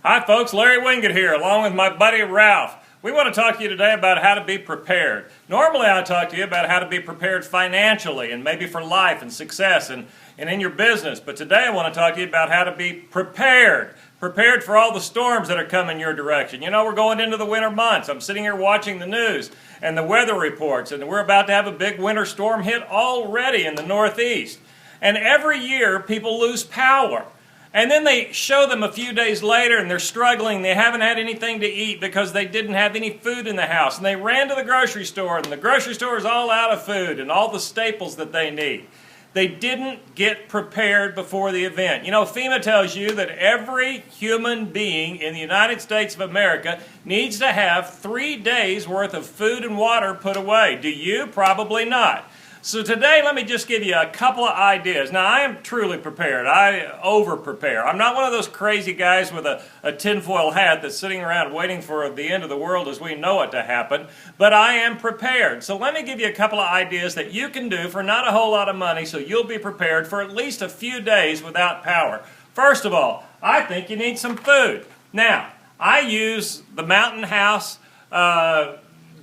Hi folks, Larry Winget here, along with my buddy Ralph. We want to talk to you today about how to be prepared. Normally I talk to you about how to be prepared financially and maybe for life and success and in your business. But today I want to talk to you about how to be prepared. Prepared for all the storms that are coming your direction. You know, we're going into the winter months. I'm sitting here watching the news and the weather reports, and we're about to have a big winter storm hit already in the Northeast. And every year people lose power. And then they show them a few days later and they're struggling. They haven't had anything to eat because they didn't have any food in the house. And they ran to the grocery store, and the grocery store is all out of food and all the staples that they need. They didn't get prepared before the event. You know, FEMA tells you that every human being in the United States of America needs to have 3 days worth of food and water put away. Do you? Probably not. So today, let me just give you a couple of ideas. Now, I am truly prepared. I over-prepare. I'm not one of those crazy guys with a tinfoil hat that's sitting around waiting for the end of the world as we know it to happen, but I am prepared. So let me give you a couple of ideas that you can do for not a whole lot of money so you'll be prepared for at least a few days without power. First of all, I think you need some food. Now, I use the Mountain House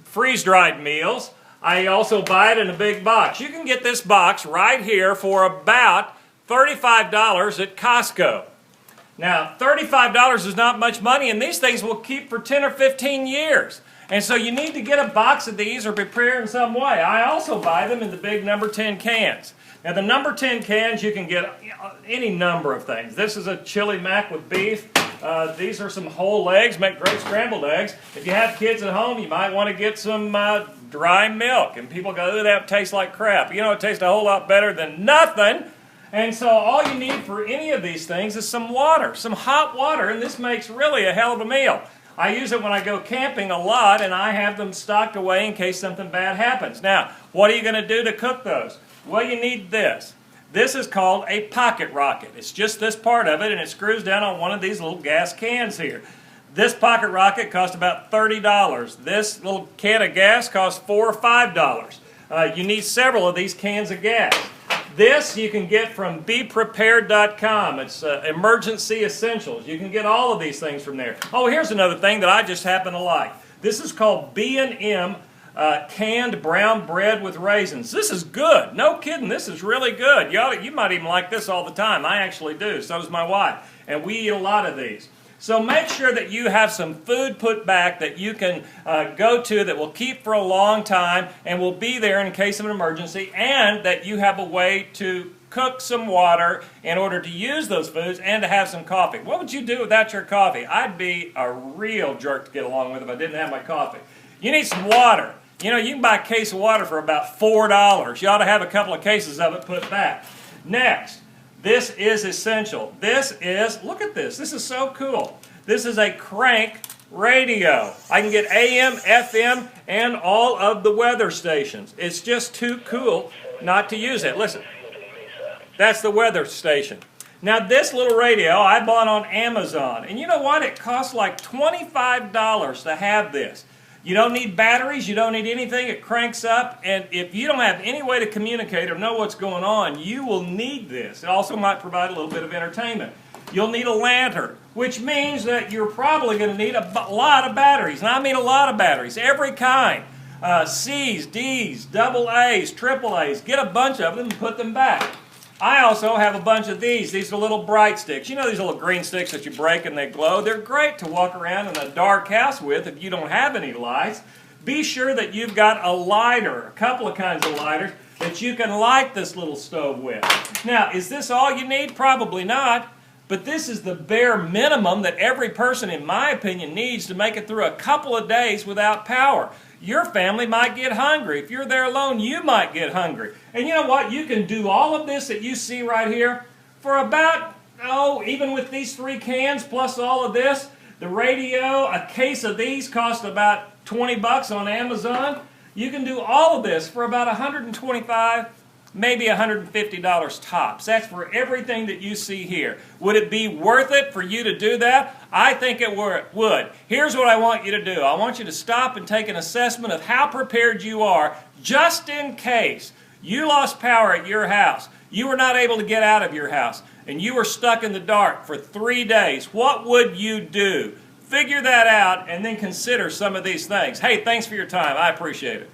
freeze-dried meals. I also buy it in a big box. You can get this box right here for about $35 at Costco. Now, $35 is not much money, and these things will keep for 10 or 15 years. And so you need to get a box of these or prepare in some way. I also buy them in the big number 10 cans. Now, the number 10 cans, you can get any number of things. This is a chili mac with beef. These are some whole eggs, make great scrambled eggs. If you have kids at home, you might want to get some dry milk. And people go, "Ooh, that tastes like crap." You know, it tastes a whole lot better than nothing. And so all you need for any of these things is some water, some hot water, and this makes really a hell of a meal. I use it when I go camping a lot, and I have them stocked away in case something bad happens. Now, what are you going to do to cook those? Well, you need this. This is called a pocket rocket. It's just this part of it, and it screws down on one of these little gas cans here. This pocket rocket costs about $30. This little can of gas costs $4 or $5. You need several of these cans of gas. This you can get from BePrepared.com. It's emergency essentials. You can get all of these things from there. Oh, here's another thing that I just happen to like. This is called B&M canned brown bread with raisins. This is good. No kidding, this is really good. You might even like this all the time. I actually do. So does my wife. And we eat a lot of these. So make sure that you have some food put back that you can go to that will keep for a long time and will be there in case of an emergency, and that you have a way to cook some water in order to use those foods and to have some coffee. What would you do without your coffee? I'd be a real jerk to get along with if I didn't have my coffee. You need some water. You know, you can buy a case of water for about $4. You ought to have a couple of cases of it put back. Next. This is essential. This is, look at this. This is so cool. This is a crank radio. I can get AM, FM, and all of the weather stations. It's just too cool not to use it. Listen, that's the weather station. Now, this little radio I bought on Amazon. And you know what? It costs like $25 to have this. You don't need batteries, you don't need anything, it cranks up, and if you don't have any way to communicate or know what's going on, you will need this. It also might provide a little bit of entertainment. You'll need a lantern, which means that you're probably going to need a lot of batteries, and I mean a lot of batteries, every kind. C's, D's, double A's, triple A's, get a bunch of them and put them back. I also have a bunch of these. These are little bright sticks. You know these little green sticks that you break and they glow? They're great to walk around in a dark house with if you don't have any lights. Be sure that you've got a lighter, a couple of kinds of lighters, that you can light this little stove with. Now, is this all you need? Probably not. But this is the bare minimum that every person, in my opinion, needs to make it through a couple of days without power. Your family might get hungry. If you're there alone, you might get hungry. And you know what? You can do all of this that you see right here for about, even with these 3 cans plus all of this, the radio, a case of these cost about $20 on Amazon. You can do all of this for about $125, maybe $150 tops. That's for everything that you see here. Would it be worth it for you to do that? I think it would. Here's what I want you to do. I want you to stop and take an assessment of how prepared you are just in case you lost power at your house. you were not able to get out of your house, and you were stuck in the dark for 3 days, what would you do? Figure that out and then consider some of these things. Hey, thanks for your time. I appreciate it.